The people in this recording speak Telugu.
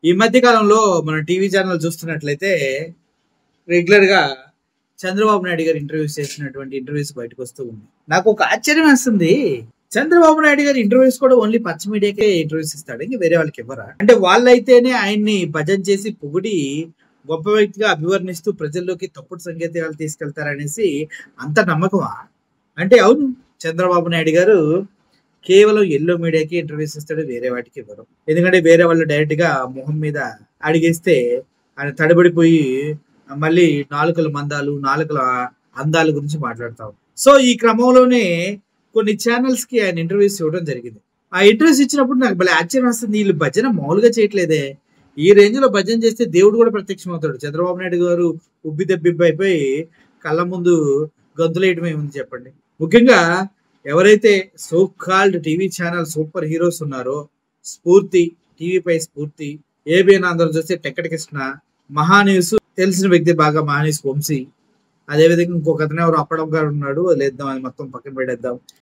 ఈ మధ్య కాలంలో మనం టీవీ ఛానల్ చూస్తున్నట్లయితే రెగ్యులర్ గా చంద్రబాబు నాయుడు గారు ఇంటర్వ్యూస్ చేసినటువంటి ఇంటర్వ్యూస్ బయటకు వస్తూ ఉంది. నాకు ఒక ఆశ్చర్యం వేస్తుంది. చంద్రబాబు నాయుడు గారు ఇంటర్వ్యూస్ కూడా ఓన్లీ పచ్చ మీడియాకే ఇంటర్వ్యూస్ ఇస్తాడు, ఇంక వేరే వాళ్ళకి ఇవ్వరా? అంటే వాళ్ళైతేనే ఆయన్ని భజన చేసి పొగిడి గొప్ప వ్యక్తిగా అభివర్ణిస్తూ ప్రజల్లోకి తప్పుడు సంకేతాలు తీసుకెళ్తారనేసి అంత నమ్మకమా? అంటే అవును, చంద్రబాబు నాయుడు గారు కేవలం ఎల్లో మీడియాకి ఇంటర్వ్యూస్ ఇస్తాడు, వేరే వాటికి ఇవ్వరు. ఎందుకంటే వేరే వాళ్ళు డైరెక్ట్ గా మొహం మీద అడిగేస్తే ఆయన తడబడిపోయి మళ్ళీ నాలుకల మందాలు, నాలుకల అందాల గురించి మాట్లాడతాం. సో ఈ క్రమంలోనే కొన్ని ఛానల్స్ కి ఆయన ఇంటర్వ్యూస్ ఇవ్వడం జరిగింది. ఆ ఇంటర్వ్యూస్ ఇచ్చినప్పుడు నాకు భలే ఆశ్చర్యం వస్తుంది. వీళ్ళు భజన మామూలుగా చేయట్లేదే, ఈ రేంజ్ లో భజన చేస్తే దేవుడు కూడా ప్రత్యక్షం అవుతాడు. చంద్రబాబు నాయుడు గారు ఉబ్బి దబ్బిబ్బి అయిపోయి కళ్ళ ముందు గంతులేయటమే ఉంది చెప్పండి. ముఖ్యంగా ఎవరైతే so called TV channel super heroes ఉన్నారో, స్ఫూర్తి టీవీపై స్ఫూర్తి, ఏబిఎన్ ఆంధ్ర చూస్తే టెక్కటి కృష్ణ, మహాన్యూస్ తెలిసిన వ్యక్తి బాగా మహాన్యూస్ వంశీ, అదేవిధంగా ఇంకొక అతను ఎవరు అప్పడం గారు ఉన్నాడు, లేద్దాం అది మొత్తం పక్కన పెట్టేద్దాం.